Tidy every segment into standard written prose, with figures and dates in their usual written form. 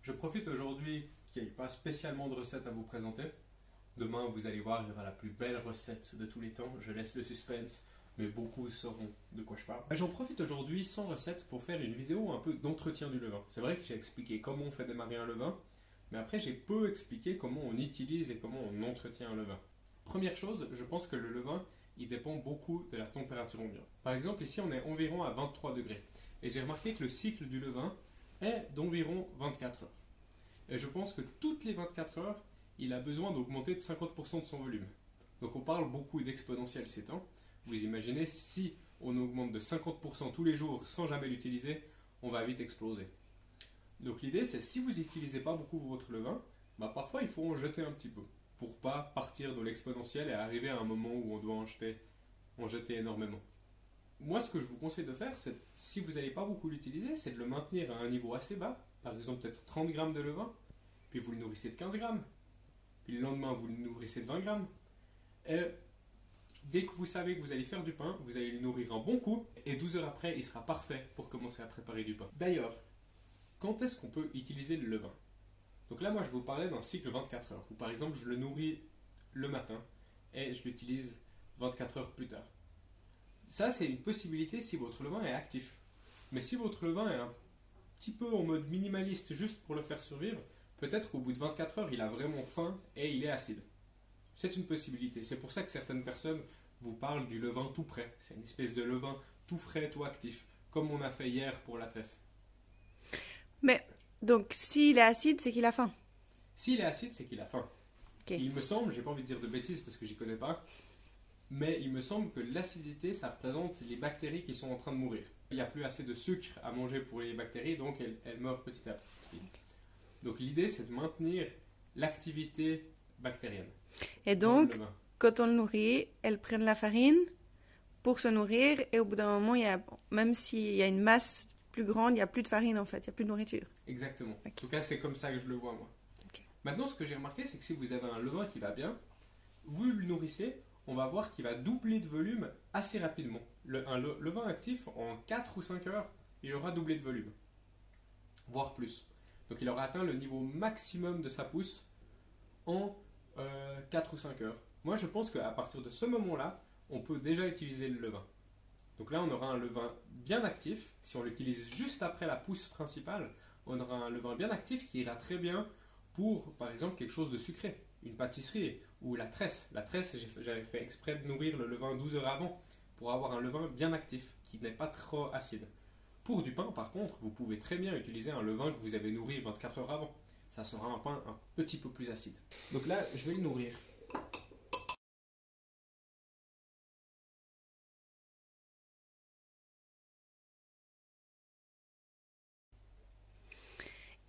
Je profite aujourd'hui qu'il n'y ait pas spécialement de recette à vous présenter. Demain, vous allez voir, il y aura la plus belle recette de tous les temps. Je laisse le suspense, mais beaucoup sauront de quoi je parle. J'en profite aujourd'hui sans recette pour faire une vidéo un peu d'entretien du levain. C'est vrai que j'ai expliqué comment on fait démarrer un levain, mais après j'ai peu expliqué comment on utilise et comment on entretient un levain. Première chose, je pense que le levain, il dépend beaucoup de la température ambiante. Par exemple, ici on est environ à 23 degrés. Et j'ai remarqué que le cycle du levain est d'environ 24 heures. Et je pense que toutes les 24 heures, il a besoin d'augmenter de 50% de son volume. Donc on parle beaucoup d'exponentiel ces temps. Vous imaginez, si on augmente de 50% tous les jours sans jamais l'utiliser, on va vite exploser. Donc l'idée c'est, si vous n'utilisez pas beaucoup votre levain, parfois il faut en jeter un petit peu pour pas partir de l'exponentiel et arriver à un moment où on doit en jeter énormément. Moi, ce que je vous conseille de faire, c'est, si vous n'allez pas beaucoup l'utiliser, c'est de le maintenir à un niveau assez bas, par exemple peut-être 30 grammes de levain, puis vous le nourrissez de 15 grammes, puis le lendemain vous le nourrissez de 20 grammes, et dès que vous savez que vous allez faire du pain, vous allez le nourrir un bon coup, et 12 heures après, il sera parfait pour commencer à préparer du pain. D'ailleurs, quand est-ce qu'on peut utiliser le levain? Donc là, moi, je vous parlais d'un cycle 24 heures, où par exemple, je le nourris le matin, et je l'utilise 24 heures plus tard. Ça, c'est une possibilité si votre levain est actif. Mais si votre levain est un petit peu en mode minimaliste juste pour le faire survivre, peut-être qu'au bout de 24 heures, il a vraiment faim et il est acide. C'est une possibilité. C'est pour ça que certaines personnes vous parlent du levain tout prêt. C'est une espèce de levain tout frais, tout actif, comme on a fait hier pour la tresse. Mais, donc, s'il est acide, c'est qu'il a faim. S'il est acide, c'est qu'il a faim. Ok. Il me semble, j'ai pas envie de dire de bêtises parce que j'y connais pas, mais il me semble que l'acidité, ça représente les bactéries qui sont en train de mourir. Il n'y a plus assez de sucre à manger pour les bactéries, donc elles meurent petit à petit. Donc l'idée, c'est de maintenir l'activité bactérienne Et dans le donc, levain. quand on le nourrit, elles prennent la farine pour se nourrir, et au bout d'un moment, même s'il y a une masse plus grande, il n'y a plus de farine en fait, il n'y a plus de nourriture. Exactement. Ok. En tout cas, c'est comme ça que je le vois, moi. Ok. Maintenant, ce que j'ai remarqué, c'est que si vous avez un levain qui va bien, vous le nourrissez, on va voir qu'il va doubler de volume assez rapidement. Un levain actif, en 4 ou 5 heures, il aura doublé de volume, voire plus. Donc il aura atteint le niveau maximum de sa pousse en 4 ou 5 heures. Moi, je pense qu'à partir de ce moment-là, on peut déjà utiliser le levain. Donc là, on aura un levain bien actif. Si on l'utilise juste après la pousse principale, on aura un levain bien actif qui ira très bien pour, par exemple, quelque chose de sucré. Une pâtisserie ou la tresse. La tresse, j'avais fait exprès de nourrir le levain 12 heures avant pour avoir un levain bien actif, qui n'est pas trop acide. Pour du pain, par contre, vous pouvez très bien utiliser un levain que vous avez nourri 24 heures avant. Ça sera un pain un petit peu plus acide. Donc là, je vais le nourrir.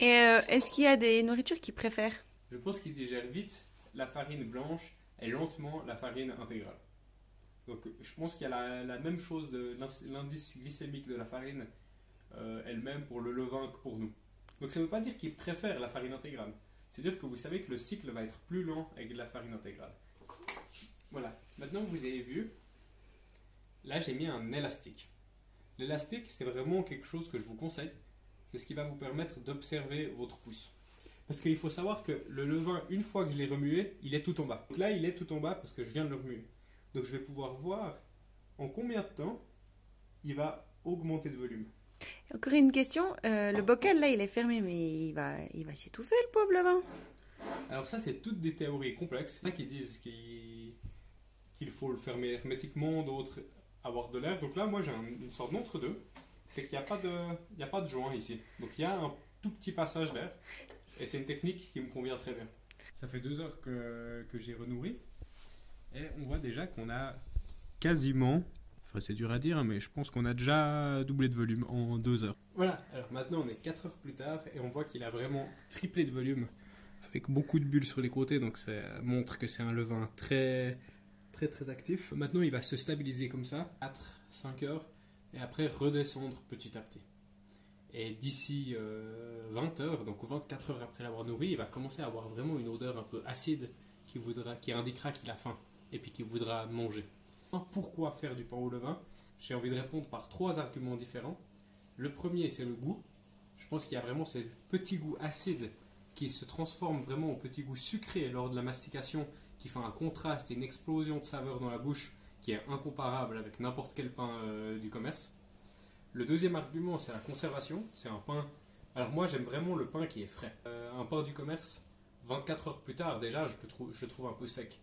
Et est-ce qu'il y a des nourritures qu'ils préfèrent? Je pense qu'il digère vite la farine blanche et lentement la farine intégrale. Donc je pense qu'il y a la même chose de l'indice glycémique de la farine elle-même pour le levain que pour nous. Donc ça ne veut pas dire qu'ils préfèrent la farine intégrale. C'est-à-dire que vous savez que le cycle va être plus lent avec de la farine intégrale. Voilà, maintenant que vous avez vu, là j'ai mis un élastique. L'élastique, c'est vraiment quelque chose que je vous conseille. C'est ce qui va vous permettre d'observer votre pousse. Parce qu'il faut savoir que le levain, une fois que je l'ai remué, il est tout en bas. Donc là, il est tout en bas parce que je viens de le remuer. Donc je vais pouvoir voir en combien de temps il va augmenter de volume. Encore une question, le bocal là il est fermé, mais il va s'étouffer le pauvre levain. Alors ça, c'est toutes des théories complexes. Il y en a qui disent qu'il faut le fermer hermétiquement, d'autres avoir de l'air. Donc là, moi, j'ai une sorte d'entre-deux. C'est qu'il n'y a pas de joint ici. Donc il y a un tout petit passage d'air. Et c'est une technique qui me convient très bien. Ça fait 2 heures que j'ai renourri. Et on voit déjà qu'on a quasiment... Enfin, c'est dur à dire, mais je pense qu'on a déjà doublé de volume en 2 heures. Voilà, alors maintenant on est 4 heures plus tard et on voit qu'il a vraiment triplé de volume avec beaucoup de bulles sur les côtés, donc ça montre que c'est un levain très actif. Maintenant il va se stabiliser comme ça, 4-5 heures, et après redescendre petit à petit. Et d'ici 20 heures, donc 24 heures après l'avoir nourri, il va commencer à avoir vraiment une odeur un peu acide qui indiquera qu'il a faim et puis qu'il voudra manger. Pourquoi faire du pain au levain? J'ai envie de répondre par 3 arguments différents. Le premier, c'est le goût. Je pense qu'il y a vraiment ce petit goût acide qui se transforme vraiment au petit goût sucré lors de la mastication, qui fait un contraste et une explosion de saveurs dans la bouche qui est incomparable avec n'importe quel pain du commerce. Le deuxième argument, c'est la conservation. C'est un pain. Alors moi, j'aime vraiment le pain qui est frais. Un pain du commerce, 24 heures plus tard, déjà, je le trouve un peu sec.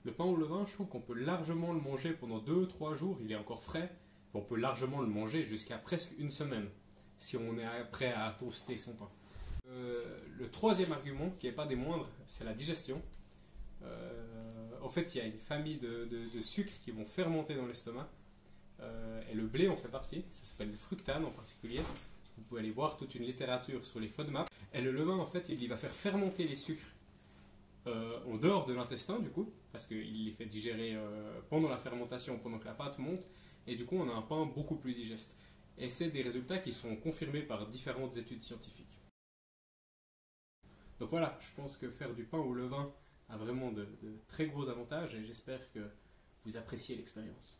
Le pain au levain, je trouve qu'on peut largement le manger pendant 2-3 jours. Il est encore frais. On peut largement le manger jusqu'à presque une semaine, si on est prêt à toaster son pain. Le troisième argument, qui n'est pas des moindres, c'est la digestion. En fait, il y a une famille de sucres qui vont fermenter dans l'estomac. Et le blé en fait partie. Ça s'appelle le fructane en particulier. Vous pouvez aller voir toute une littérature sur les FODMAP. Et le levain, en fait, il va faire fermenter les sucres en dehors de l'intestin, du coup, parce qu'il les fait digérer pendant la fermentation, pendant que la pâte monte. Et du coup, on a un pain beaucoup plus digeste. Et c'est des résultats qui sont confirmés par différentes études scientifiques. Donc voilà, je pense que faire du pain au levain a vraiment de très gros avantages et j'espère que vous appréciez l'expérience.